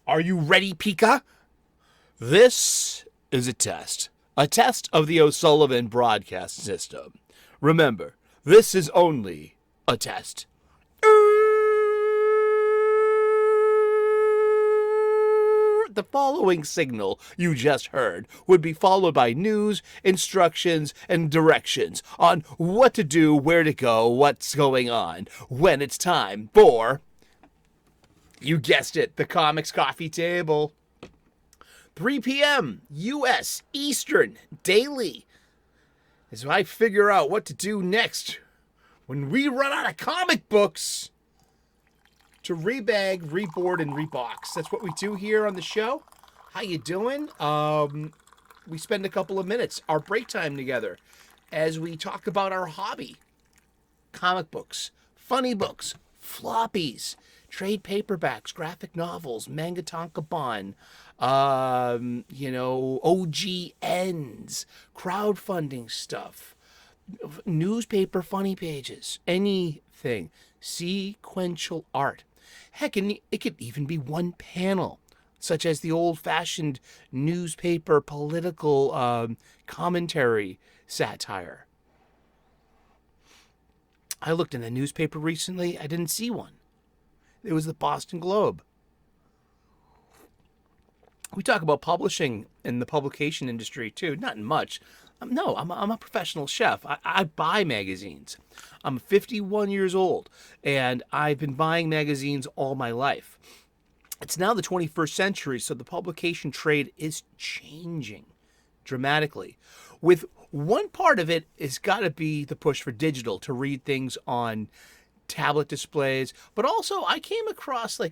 Are you ready, Pika? This is a test of the O'Sullivan broadcast system. Remember, this is only a test. The following signal you just heard would be followed by news, instructions, and directions on what to do, where to go, what's going on, when it's time for, you guessed it, the Comics Coffee Table. 3 p.m. U.S. Eastern daily as I figure out what to do next when we run out of comic books to rebag, reboard, and rebox. That's what we do here on the show. How you doing? We spend a couple of minutes, our break time together, as we talk about our hobby. Comic books, funny books, floppies, trade paperbacks, graphic novels, manga tankobon, OGNs, crowdfunding stuff, newspaper funny pages, anything, sequential art. Heck, it could even be one panel, such as the old-fashioned newspaper political commentary satire. I looked in the newspaper recently. I didn't see one. It was the Boston Globe. We talk about publishing in the publication industry, too. Not much. No, I'm a professional chef. I buy magazines. I'm 51 years old, and I've been buying magazines all my life. It's now the 21st century, so the publication trade is changing dramatically. With one part of it has got to be the push for digital, to read things on tablet displays. But also, I came across a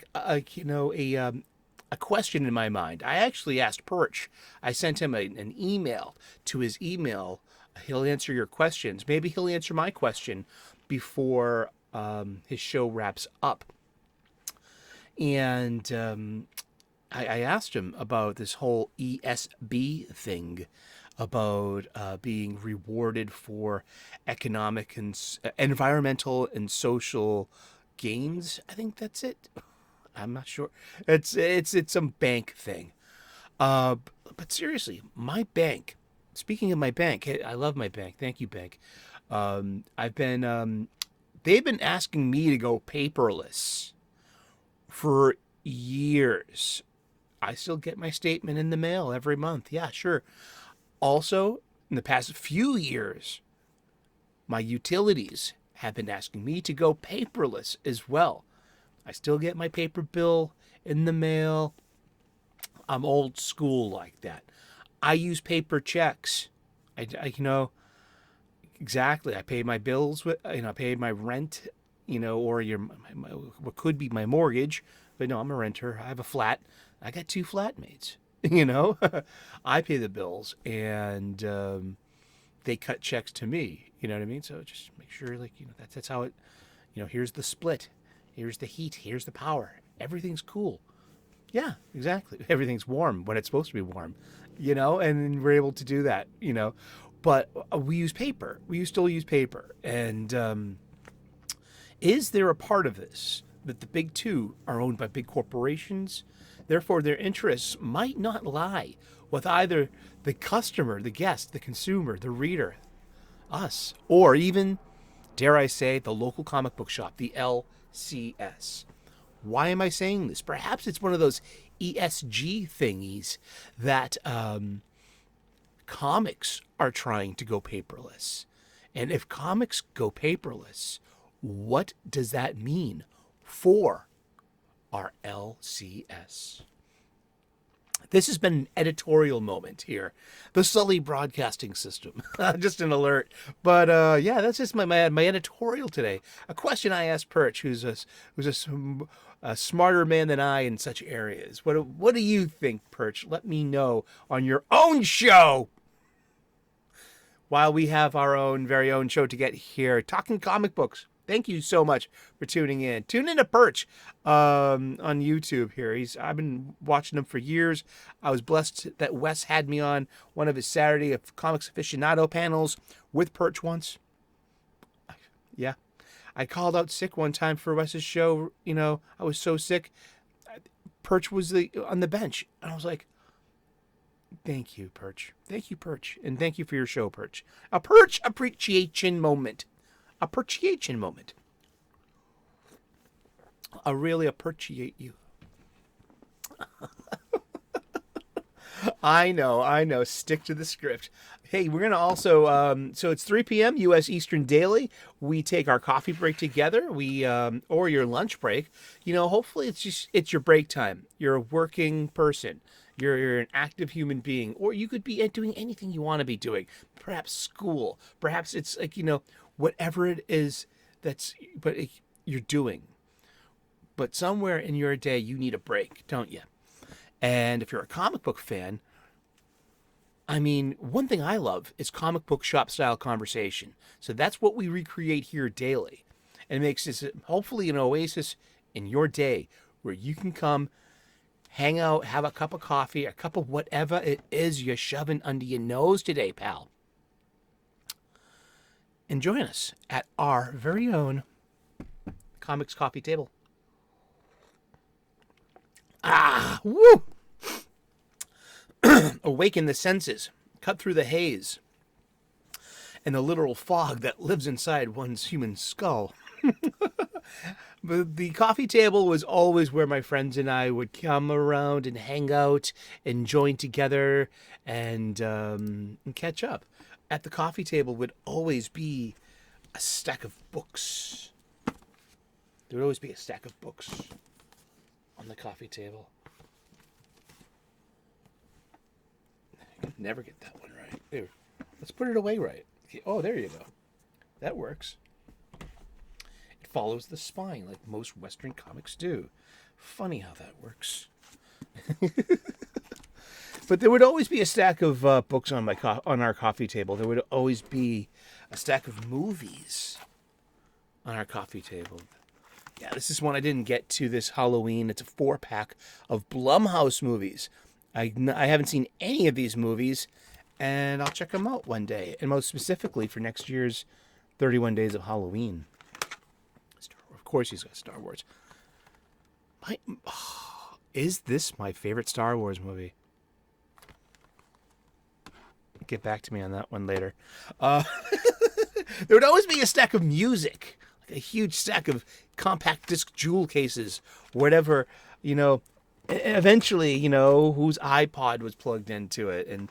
question in my mind. I actually asked Perch. I sent him an email to his email. He'll answer your questions. Maybe he'll answer my question before his show wraps up. And I asked him about this whole ESB thing, about being rewarded for economic and environmental and social gains. I think that's it. I'm not sure. It's some bank thing. But seriously, my bank. Speaking of my bank, I love my bank. Thank you, bank. They've been asking me to go paperless for years. I still get my statement in the mail every month. Yeah, sure. Also, in the past few years, my utilities have been asking me to go paperless as well. I still get my paper bill in the mail. I'm old school like that. I use paper checks. Exactly. I pay my bills with, I pay my rent, or what could be my mortgage. But no, I'm a renter. I have a flat. I got 2 flatmates. I pay the bills, and they cut checks to me. You know what I mean? So just make sure, that's how it. Here's the split. Here's the heat. Here's the power. Everything's cool. Yeah, exactly. Everything's warm when it's supposed to be warm. And we're able to do that. But we use paper. We still use paper. And is there a part of this that the big two are owned by big corporations? Therefore, their interests might not lie with either the customer, the guest, the consumer, the reader, us, or even, dare I say, the local comic book shop, the LCS. Why am I saying this? Perhaps it's one of those ESG thingies that comics are trying to go paperless. And if comics go paperless, what does that mean for our LCS? This has been an editorial moment here. The Sully Broadcasting System. Just an alert. But yeah, that's just my editorial today. A question I asked Perch, who's a smarter man than I in such areas. What do you think, Perch? Let me know on your own show. While we have our own very own show to get here, talking comic books. Thank you so much for tuning in. Tune in to Perch on YouTube here. I've been watching him for years. I was blessed that Wes had me on one of his Saturday of Comics Aficionado panels with Perch once. Yeah. I called out sick one time for Wes's show. I was so sick. Perch was on the bench. And I was like, thank you, Perch. Thank you, Perch. And thank you for your show, Perch. A Perch appreciation moment. Appreciation moment. I really appreciate you. I know. Stick to the script. Hey, we're going to also, so it's 3 p.m. U.S. Eastern Daily. We take our coffee break together. Or your lunch break. Hopefully it's your break time. You're a working person. You're an active human being. Or you could be doing anything you want to be doing. Perhaps school. Perhaps it's like, whatever it is you're doing. But somewhere in your day, you need a break, don't you? And if you're a comic book fan, one thing I love is comic book shop style conversation. So that's what we recreate here daily. And it makes this hopefully an oasis in your day where you can come, hang out, have a cup of coffee, a cup of whatever it is you're shoving under your nose today, pal. And join us at our very own Comics Coffee Table. Woo! Awaken the senses, cut through the haze, and the literal fog that lives inside one's human skull. But the coffee table was always where my friends and I would come around and hang out and join together and catch up. At the coffee table would always be a stack of books. There would always be a stack of books on the coffee table. I can never get that one right. There. Let's put it away right. Oh, there you go. That works. It follows the spine like most Western comics do. Funny how that works. But there would always be a stack of books on our coffee table. There would always be a stack of movies on our coffee table. Yeah, this is one I didn't get to this Halloween. It's a 4-pack of Blumhouse movies. I haven't seen any of these movies, and I'll check them out one day. And most specifically for next year's 31 Days of Halloween. Of course he's got Star Wars. Is this my favorite Star Wars movie? Get back to me on that one later. There would always be a stack of music. Like a huge stack of compact disc jewel cases. Whatever, eventually, whose iPod was plugged into it. And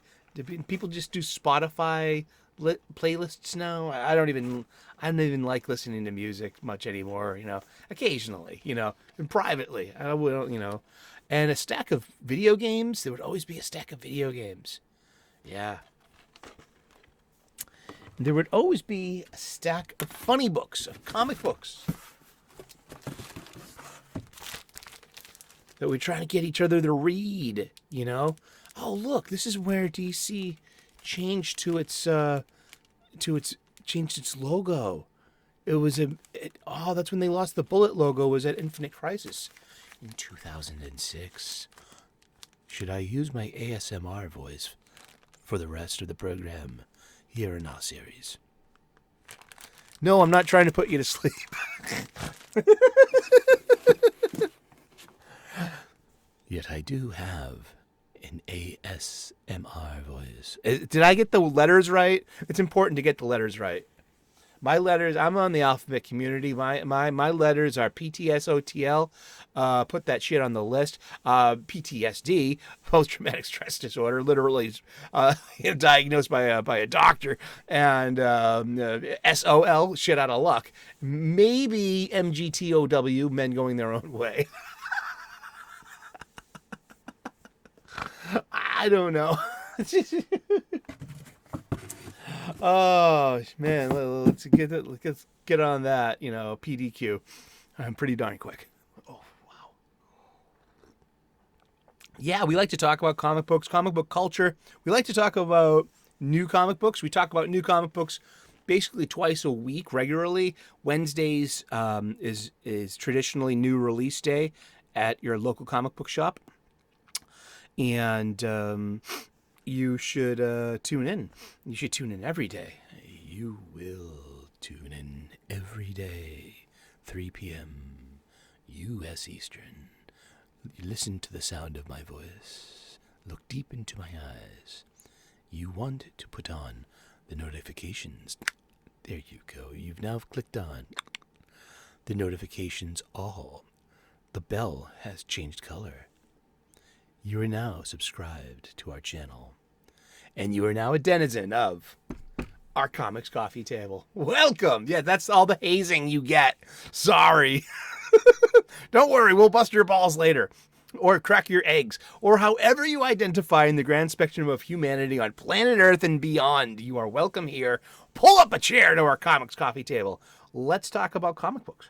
people just do Spotify playlists now. I don't even like listening to music much anymore, occasionally, and privately. I will, and a stack of video games. There would always be a stack of video games. Yeah. There would always be a stack of funny books, of comic books, that we're trying to get each other to read, Oh, look, this is where DC changed its logo. That's when they lost the bullet logo, was at Infinite Crisis in 2006. Should I use my ASMR voice for the rest of the program here in our series? No, I'm not trying to put you to sleep. Yet I do have an ASMR voice. Did I get the letters right? It's important to get the letters right. My letters, I'm on the alphabet community. My letters are PTSOTL. Put that shit on the list. PTSD, post-traumatic stress disorder, literally diagnosed by a doctor. And SOL, shit out of luck. Maybe MGTOW, men going their own way. I don't know. Oh man, let's get on that. PDQ. I'm pretty darn quick. Oh wow. Yeah, we like to talk about comic books, comic book culture. We like to talk about new comic books. We talk about new comic books basically twice a week regularly. Wednesdays is traditionally new release day at your local comic book shop. And you should tune in. You should tune in every day. You will tune in every day, 3 p.m. U.S. Eastern. You listen to the sound of my voice. Look deep into my eyes. You want to put on the notifications. There you go. You've now clicked on the notifications all. The bell has changed color. You are now subscribed to our channel. And you are now a denizen of our comics coffee table. Welcome. Yeah, that's all the hazing you get. Sorry. Don't worry, we'll bust your balls later. Or crack your eggs. Or however you identify in the grand spectrum of humanity on planet Earth and beyond. You are welcome here. Pull up a chair to our comics coffee table. Let's talk about comic books.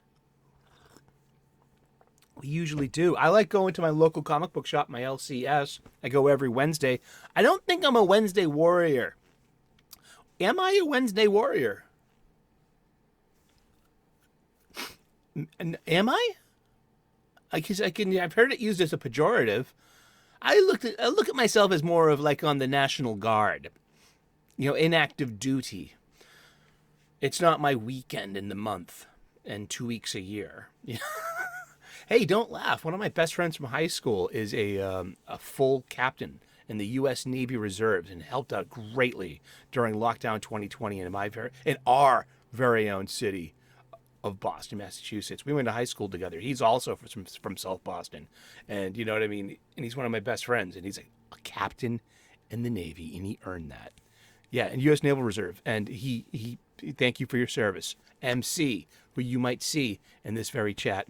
We usually do. I like going to my local comic book shop, my LCS. I go every Wednesday. I don't think I'm a Wednesday warrior. Am I a Wednesday warrior? Am I? I've heard it used as a pejorative. I look at myself as more of like on the National Guard. You know, inactive duty. It's not my weekend in the month and 2 weeks a year. Hey, don't laugh. One of my best friends from high school is a full captain in the U.S. Navy Reserves and helped out greatly during lockdown 2020 in our very own city of Boston, Massachusetts. We went to high school together. He's also from South Boston, and you know what I mean. And he's one of my best friends, and he's a captain in the Navy, and he earned that. Yeah, in U.S. Naval Reserve, and he thank you for your service, MC, who you might see in this very chat.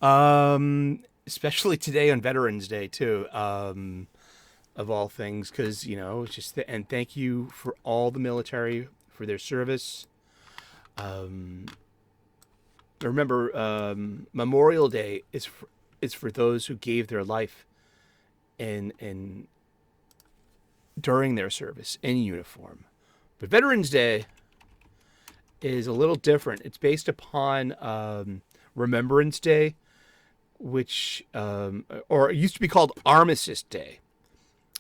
Especially today on Veterans Day too, of all things, because you know, it's just and thank you for all the military for their service. Remember, Memorial Day is for those who gave their life in during their service in uniform, but Veterans Day is a little different. It's based upon Remembrance Day, which or it used to be called Armistice Day.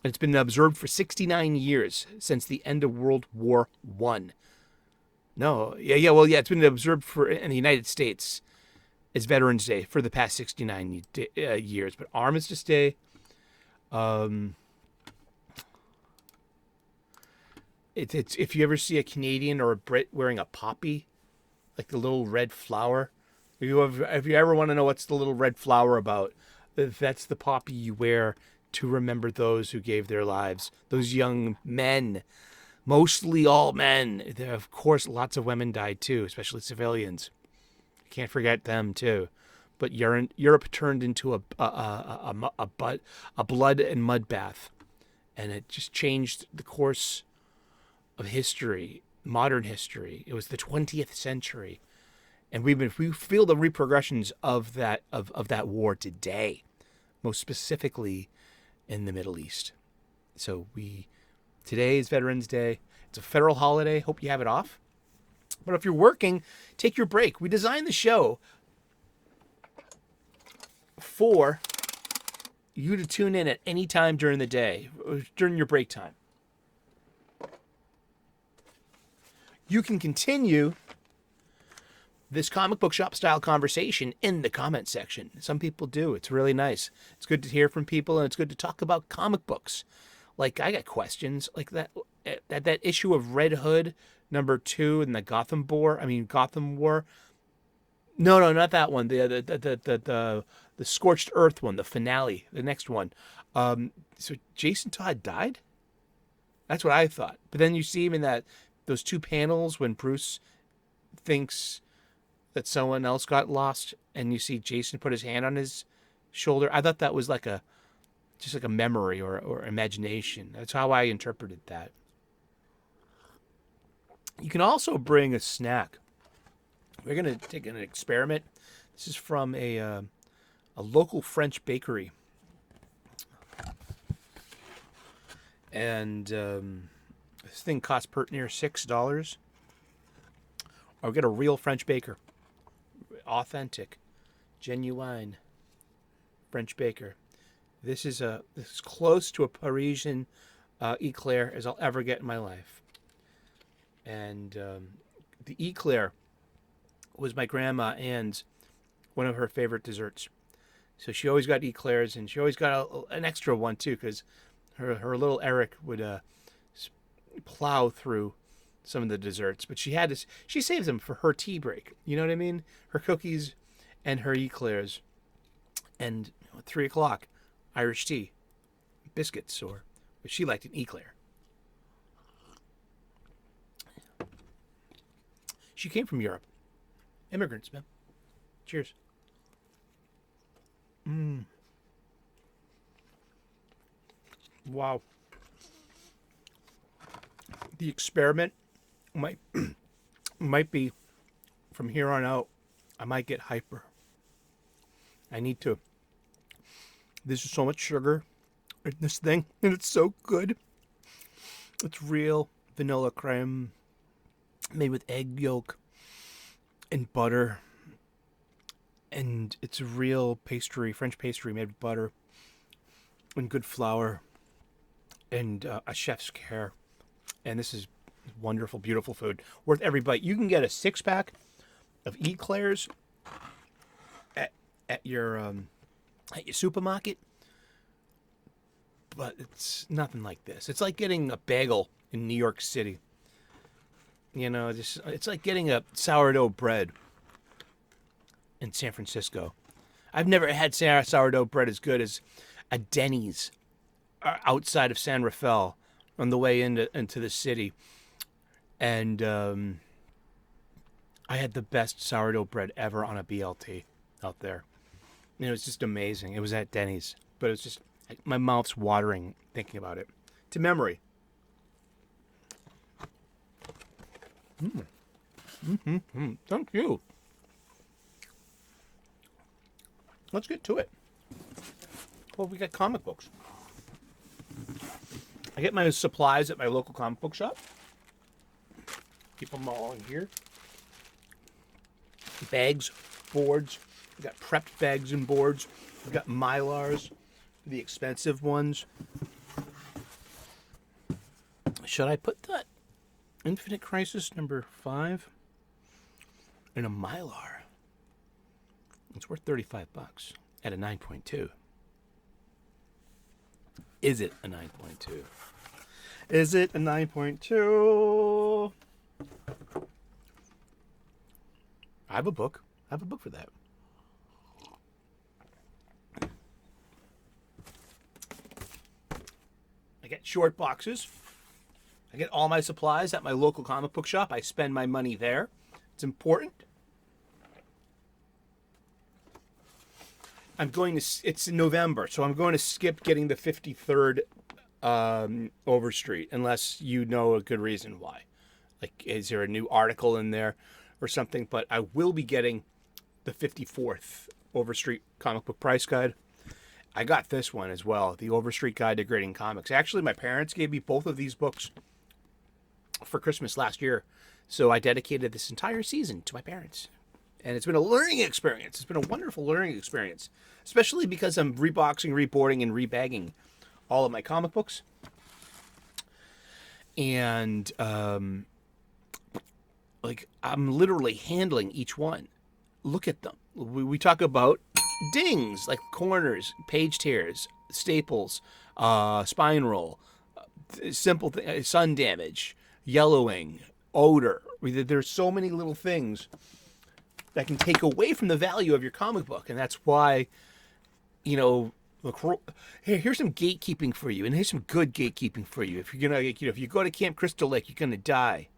It's been observed for 69 years since the end of World War I. No, it's been observed in the United States as Veterans Day for the past 69 years. But Armistice Day, it's if you ever see a Canadian or a Brit wearing a poppy, like the little red flower. If you ever want to know what's the little red flower about, that's the poppy you wear to remember those who gave their lives. Those young men, mostly all men. Of course, lots of women died too, especially civilians. Can't forget them too. But Europe turned into a blood and mud bath, and it just changed the course of history, modern history. It was the 20th century. And we feel the repercussions of that war today, most specifically in the Middle East. So today is Veterans Day. It's a federal holiday. Hope you have it off. But if you're working, take your break. We designed the show for you to tune in at any time during the day, during your break time. You can continue this comic book shop style conversation in the comment section. Some people do. It's really nice. It's good to hear from people, and it's good to talk about comic books. Like, I got questions like that issue of Red Hood #2 in the Gotham War. No, not that one. The Scorched Earth one, the finale, the next one. So Jason Todd died? That's what I thought. But then you see him in those two panels when Bruce thinks that someone else got lost, and you see Jason put his hand on his shoulder. I thought that was just like a memory or imagination. That's how I interpreted that. You can also bring a snack. We're going to take an experiment. This is from a local French bakery. And this thing costs near $6. Or get a real French baker. Authentic, genuine French baker. This is close to a Parisian eclair as I'll ever get in my life. And the eclair was my grandma Anne's one of her favorite desserts. So she always got eclairs, and she always got an extra one too, because her little Eric would plow through some of the desserts. But she saves them for her tea break. You know what I mean? Her cookies and her eclairs, and at 3 o'clock, Irish tea, biscuits, or but she liked an eclair. She came from Europe. Immigrants, man. Cheers. Wow. The experiment might be from here on out. I might get hyper. I need to. There's so much sugar in this thing, and it's so good. It's real vanilla creme made with egg yolk and butter. And it's a real pastry, French pastry made with butter and good flour and a chef's care. And this is wonderful, beautiful food. Worth every bite. You can get a 6-pack of eclairs at your supermarket, but it's nothing like this. It's like getting a bagel in New York City. You know, it's like getting a sourdough bread in San Francisco. I've never had sourdough bread as good as a Denny's outside of San Rafael on the way into the city. And I had the best sourdough bread ever on a BLT out there. And it was just amazing. It was at Denny's. But it was just, my mouth's watering thinking about it. To memory. Thank you. Let's get to it. Well, we got comic books. I get my supplies at my local comic book shop. Keep them all in here. Bags, boards. We got prepped bags and boards. We got Mylars, the expensive ones. Should I put that Infinite Crisis #5 in a Mylar? It's worth $35 at a 9.2. Is it a 9.2? Is it a 9.2? I have a book. I have a book for that. I get short boxes. I get all my supplies at my local comic book shop. I spend my money there. It's important. It's in November, so I'm going to skip getting the 53rd Overstreet, unless you know a good reason why. Like, is there a new article in there or something? But I will be getting the 54th Overstreet comic book price guide. I got this one as well, the Overstreet Guide to Grading Comics. Actually, my parents gave me both of these books for Christmas last year, so I dedicated this entire season to my parents. And it's been a learning experience. It's been a wonderful learning experience, especially because I'm reboxing, reboarding, and rebagging all of my comic books. And I'm literally handling each one. Look at them. We talk about dings, like corners, page tears, staples, spine roll, simple sun damage, yellowing, odor. There's so many little things that can take away from the value of your comic book. And that's why, look, here's some gatekeeping for you. And here's some good gatekeeping for you. If you're going to, if you go to Camp Crystal Lake, you're going to die.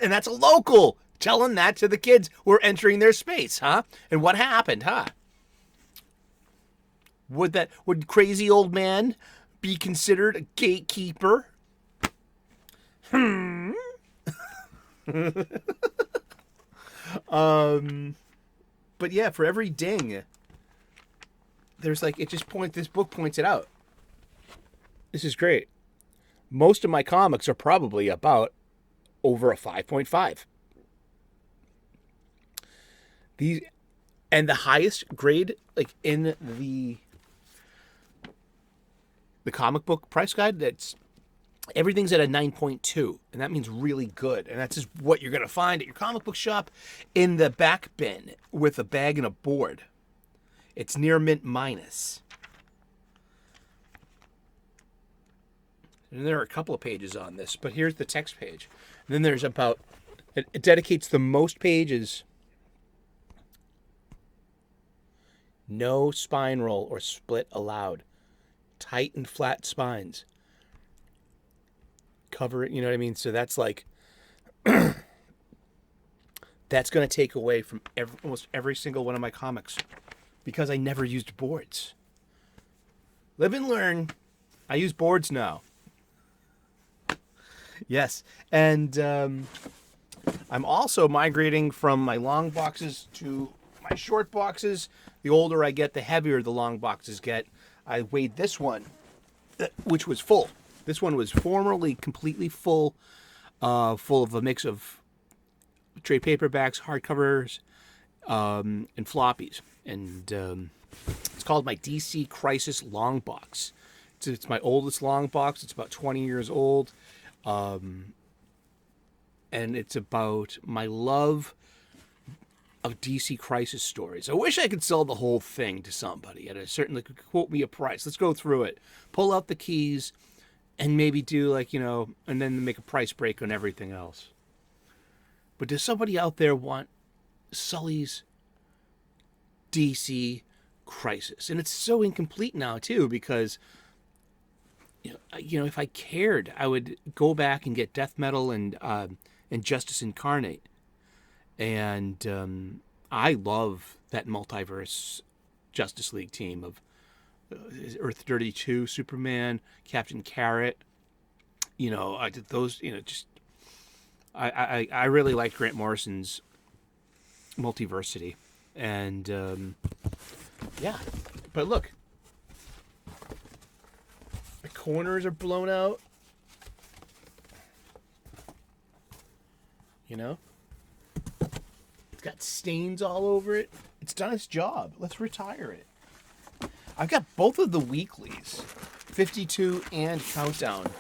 And that's a local telling that to the kids who are entering their space, huh? And what happened, huh? Would crazy old man be considered a gatekeeper? But yeah, for every ding, there's this book points it out. This is great. Most of my comics are probably about over a 5.5. And the highest grade, like in the comic book price guide, that's everything's at a 9.2, and that means really good. And that's just what you're going to find at your comic book shop in the back bin with a bag and a board. It's near mint minus. And there are a couple of pages on this, but here's the text page. And then there's about, it dedicates the most pages. No spine roll or split allowed. Tight and flat spines. Cover it, you know what I mean? So that's like, that's going to take away from almost every single one of my comics because I never used boards. Live and learn. I use boards now. Yes. And I'm also migrating from my long boxes to my short boxes. The older I get, the heavier the long boxes get. I weighed this one, which was full. This one was formerly completely full, full of a mix of trade paperbacks, hardcovers, and floppies. And it's called my DC Crisis Long Box. It's my oldest long box. It's about 20 years old. And it's about my love of DC Crisis stories. I wish I could sell the whole thing to somebody at a certain, like, quote me a price. Let's go through it. Pull out the keys. And maybe do like, and then make a price break on everything else. But does somebody out there want Sully's DC Crisis? And it's so incomplete now too, because if I cared, I would go back and get Death Metal and Justice Incarnate. And I love that multiverse Justice League team of Earth 32, Superman, Captain Carrot. I did those. I really like Grant Morrison's Multiversity, and yeah. But look, the corners are blown out. It's got stains all over it. It's done its job. Let's retire it. I've got both of the weeklies, 52 and Countdown.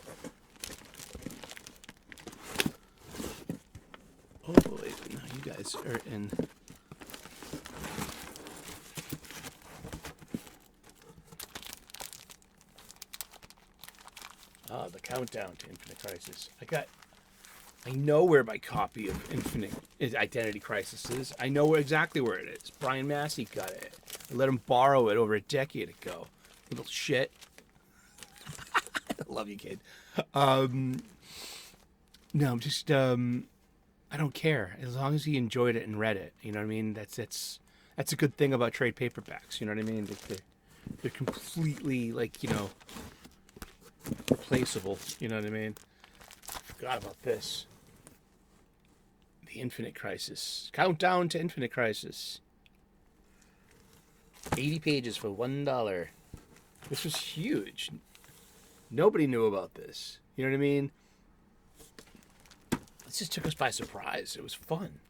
Oh boy, now you guys are in. The Countdown to Infinite Crisis. I know where my copy of Infinite Identity Crisis is. I know exactly where it is. Brian Massey got it. I let him borrow it over a decade ago. Little shit. I love you, kid. No, I'm just, I don't care. As long as he enjoyed it and read it. You know what I mean? That's a good thing about trade paperbacks. You know what I mean? They're completely, replaceable. You know what I mean? Forgot about this. The Infinite Crisis. Countdown to Infinite Crisis. 80 pages for $1. This was huge. Nobody knew about this. You know what I mean? This just took us by surprise. It was fun.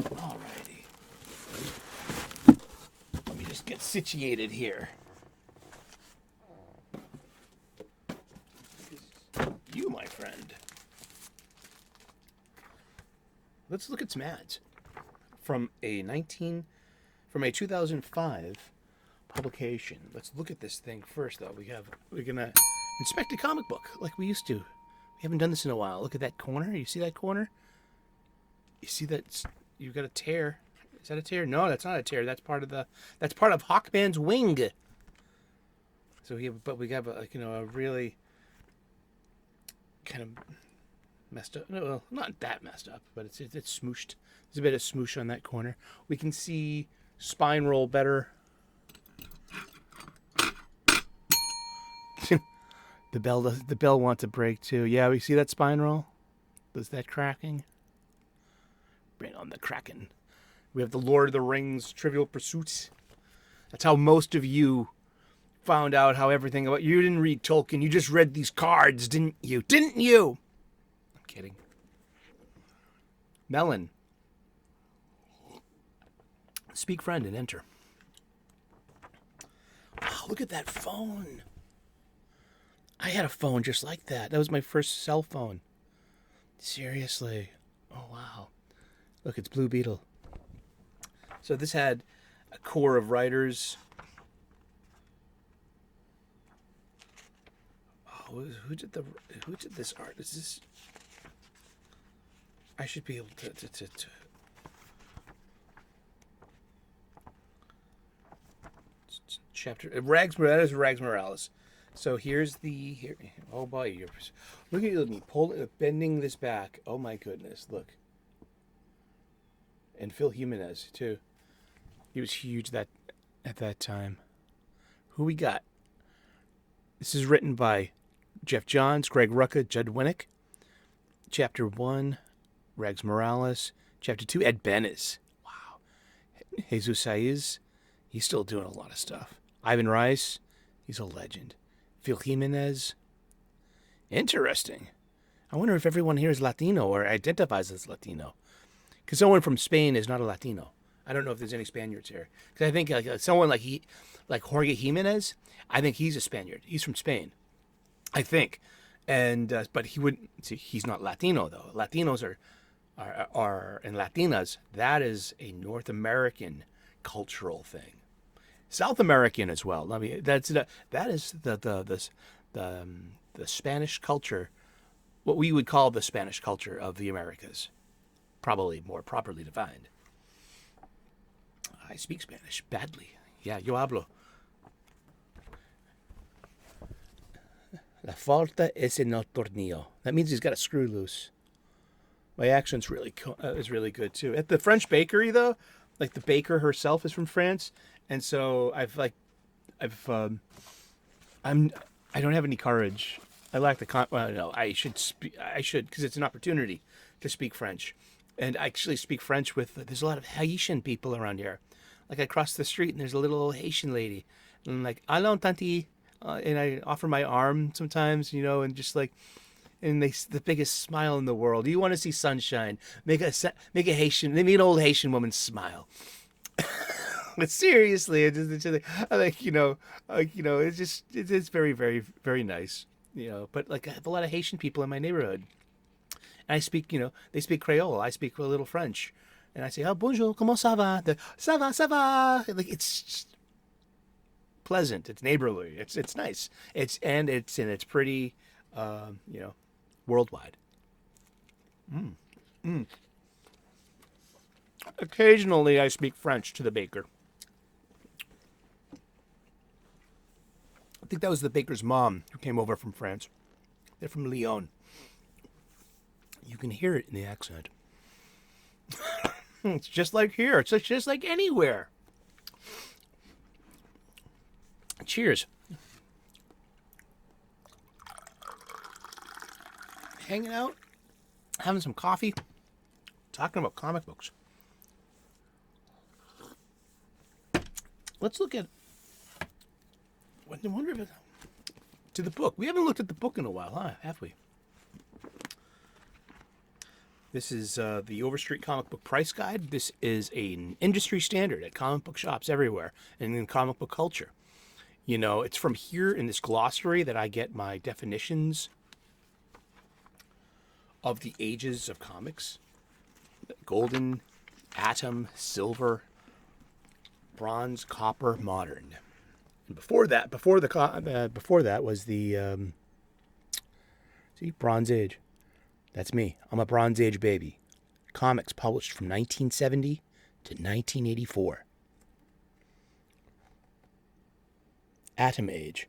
Alrighty. Let me just get situated here. You, my friend. Let's look at some ads. From a 2005 publication. Let's look at this thing first, though. We're gonna inspect a comic book like we used to. We haven't done this in a while. Look at that corner. You see that corner? You see that? You've got a tear. Is that a tear? No, that's not a tear. That's part of Hawkman's wing. So we have a really kind of messed up. No, well, not that messed up, but it's smooshed. There's a bit of smoosh on that corner. We can see spine roll better. The bell wants a break too. Yeah, we see that spine roll. Does that cracking? Bring on the kraken. We have the Lord of the Rings Trivial Pursuit. That's how most of you found out how everything about you didn't read Tolkien. You just read these cards, didn't you? Didn't you? I'm kidding. Melon. Speak friend and enter. Wow, look at that phone. I had a phone just like that. That was my first cell phone. Seriously. Oh, wow. Look, it's Blue Beetle. So this had a core of writers. Oh, who did this art? Is this? I should be able to chapter Rags. That is Rags Morales. So here's the here. Oh boy, look at me bending this back. Oh my goodness, look. And Phil Jimenez too. He was huge at that time. Who we got? This is written by Jeff Johns, Greg Rucka, Judd Winnick. Chapter 1, Rags Morales. Chapter 2, Ed Benes. Wow. Jesus Saiz, he's still doing a lot of stuff. Ivan Rice, he's a legend. Phil Jimenez. Interesting. I wonder if everyone here is Latino or identifies as Latino. Because someone from Spain is not a Latino. I don't know if there's any Spaniards here. Because I think someone like Jorge Jimenez, I think he's a Spaniard. He's from Spain, I think. And but he wouldn't. See, he's not Latino though. Latinos are and Latinas. That is a North American cultural thing. South American as well. I mean, that is the Spanish culture, what we would call the Spanish culture of the Americas, probably more properly defined. I speak Spanish badly. Yeah, yo hablo. La falta es en el tornillo. That means he's got a screw loose. My accent's is really good too. At the French bakery though, like the baker herself is from France, and so I don't have any courage. I lack the well, no, I should because it's an opportunity to speak French, and I actually speak French with. There's a lot of Haitian people around here. Like I cross the street and there's a little Haitian lady, and I'm like, "Allons, tanti," and I offer my arm sometimes, and just like, and the biggest smile in the world. Do you want to see sunshine? Make an old Haitian woman smile. But seriously, it's very, very, very nice, But like I have a lot of Haitian people in my neighborhood, and I speak, they speak Creole. I speak a little French. And I say, "Oh, bonjour, comment ça va?" Ça va, ça va. Like it's just pleasant. It's neighborly. It's nice. It's pretty, worldwide. Occasionally, I speak French to the baker. I think that was the baker's mom who came over from France. They're from Lyon. You can hear it in the accent. It's just like here. It's just like anywhere. Cheers. Hanging out, having some coffee, talking about comic books. Let's look at. I wonder if to the book. We haven't looked at the book in a while, huh? Have we? This is the Overstreet Comic Book Price Guide. This is an industry standard at comic book shops everywhere and in comic book culture. It's from here in this glossary that I get my definitions of the ages of comics. Golden, atom, silver, bronze, copper, modern. And before that was the Bronze Age. That's me. I'm a Bronze Age baby. Comics published from 1970 to 1984. Atom Age.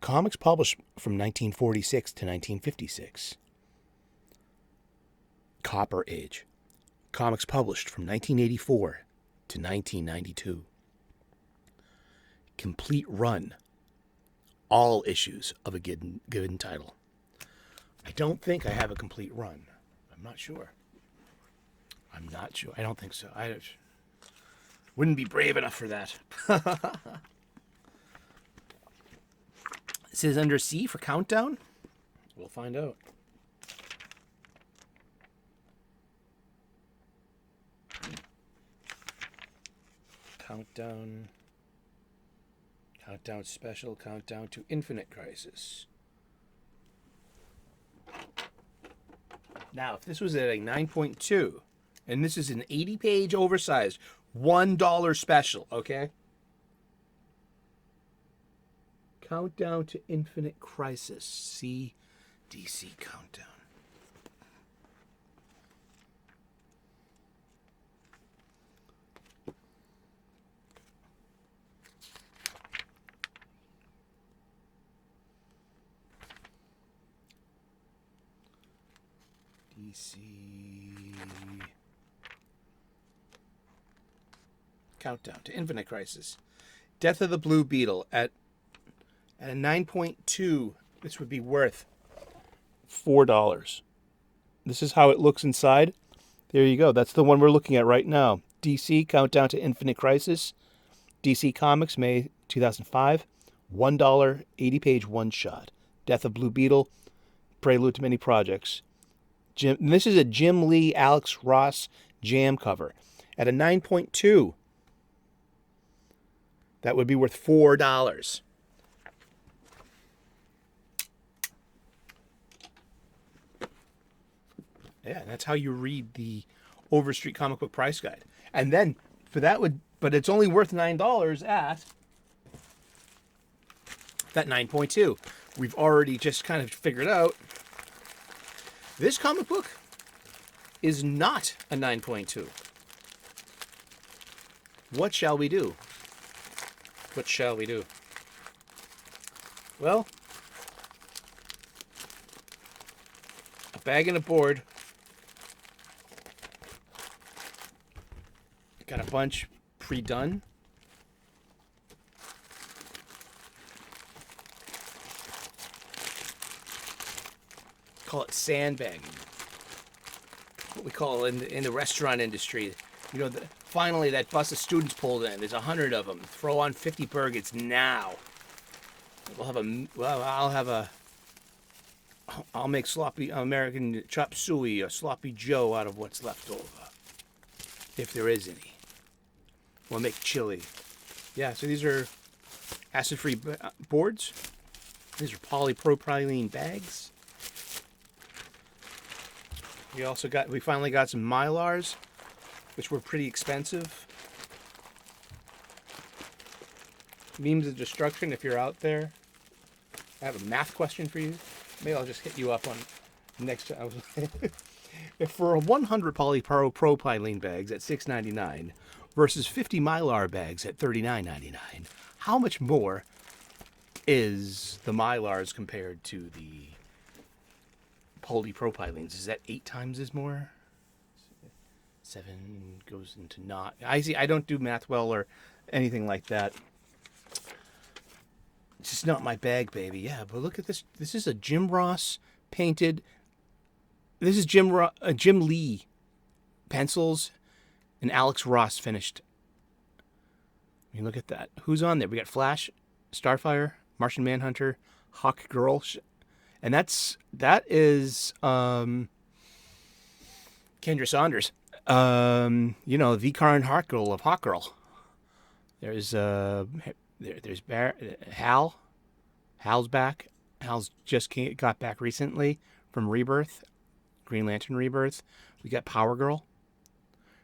Comics published from 1946 to 1956. Copper Age. Comics published from 1984 to 1992. Complete run. All issues of a given title. I don't think I have a complete run. I'm not sure. I don't think so. I wouldn't be brave enough for that. This is under C for countdown. We'll find out. Countdown. Countdown special, countdown to Infinite Crisis. Now, if this was at a 9.2, and this is an 80-page oversized $1 special, okay? Countdown to Infinite Crisis. See DC Countdown. DC Countdown to Infinite Crisis. Death of the Blue Beetle at a 9.2. This would be worth $4. This is how it looks inside. There you go. That's the one we're looking at right now. DC Countdown to Infinite Crisis. DC Comics, May 2005. $1, 80-page one-shot. Death of Blue Beetle. Prelude to Many Projects. This is a Jim Lee, Alex Ross jam cover. At a 9.2, that would be worth $4. Yeah, that's how you read the Overstreet Comic Book Price Guide. And then, for that but it's only worth $9 at that 9.2. We've already just kind of figured out this comic book is not a 9.2. What shall we do? What shall we do? Well, a bag and a board. Got a bunch pre-done. Call it sandbagging. What we call in the restaurant industry. You know, finally that bus of students pulled in. There's 100 of them. Throw on 50 burgers now. I'll make sloppy American chop suey or sloppy Joe out of what's left over, if there is any. We'll make chili. Yeah, so these are acid-free boards. These are polypropylene bags. We finally got some Mylars, which were pretty expensive. Memes of Destruction, if you're out there. I have a math question for you. Maybe I'll just hit you up on next time. If for 100 polypropylene bags at $6.99 versus 50 Mylar bags at $39.99, how much more is the Mylars compared to the polypropylenes? Is that 8 times as more? 7 goes into not. I see. I don't do math well or anything like that. It's just not my bag, baby. Yeah, but look at this. This is a Jim Ross painted. This is Jim Lee pencils and Alex Ross finished. I mean, look at that. Who's on there? We got Flash, Starfire, Martian Manhunter, Hawk Girl, and that is Kendra Saunders. You know, the current Hawk Girl of Hawk Girl. There's Hal. Hal's back. Hal's just got back recently from Rebirth, Green Lantern Rebirth. We got Power Girl,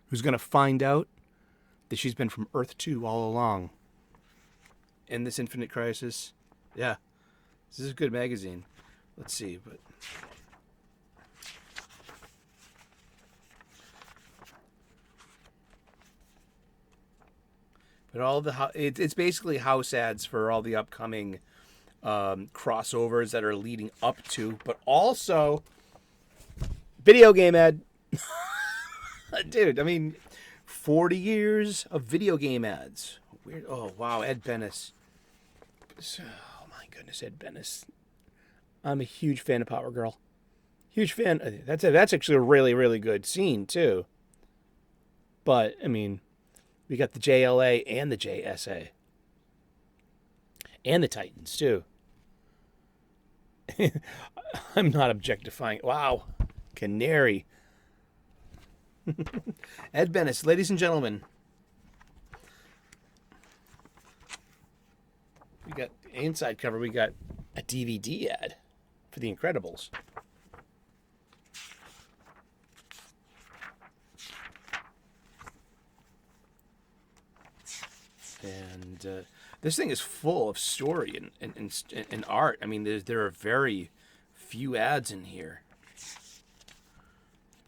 who's going to find out that she's been from Earth 2 all along in this Infinite Crisis. Yeah, this is a good magazine. Let's see, but all the it's basically house ads for all the upcoming crossovers that are leading up to, but also video game ad. Dude, I mean, 40 years of video game ads. Weird. Oh wow, Ed Bennis. Oh my goodness, Ed Bennis. I'm a huge fan of Power Girl. Huge fan. That's actually a really, really good scene too. But I mean, we got the JLA and the JSA. And the Titans, too. I'm not objectifying. Wow. Canary. Ed Bennis, ladies and gentlemen. We got the inside cover. We got a DVD ad for The Incredibles. And this thing is full of story and art. I mean, there are very few ads in here.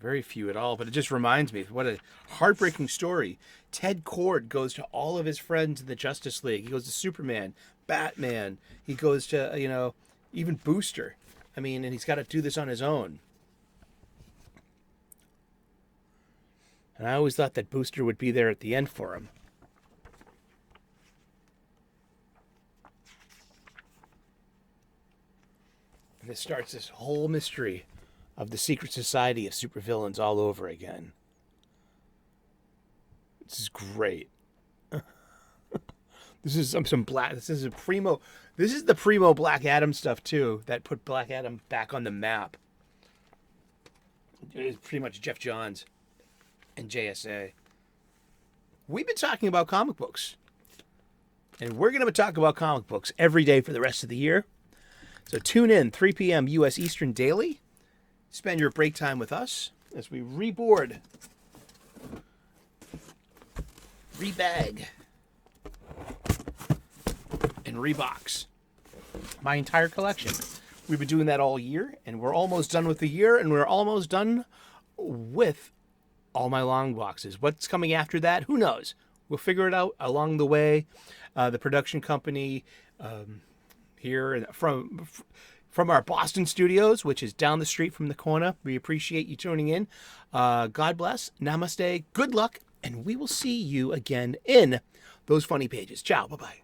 Very few at all, but it just reminds me of what a heartbreaking story. Ted Kord goes to all of his friends in the Justice League. He goes to Superman, Batman. He goes to, you know, even Booster. I mean, and he's got to do this on his own. And I always thought that Booster would be there at the end for him. And it starts this whole mystery of the secret society of supervillains all over again. This is great. This is some black. This is a primo. This is the primo Black Adam stuff too. That put Black Adam back on the map. It is pretty much Jeff Johns and JSA. We've been talking about comic books, and we're going to talk about comic books every day for the rest of the year. So tune in 3 p.m. U.S. Eastern daily. Spend your break time with us as we reboard, rebag, and rebox my entire collection. We've been doing that all year, and we're almost done with the year, and we're almost done with all my long boxes. What's coming after that? Who knows? We'll figure it out along the way. The production company here from our Boston studios, which is down the street from the corner. We appreciate you tuning in. God bless. Namaste. Good luck. And we will see you again in those funny pages. Ciao. Bye-bye.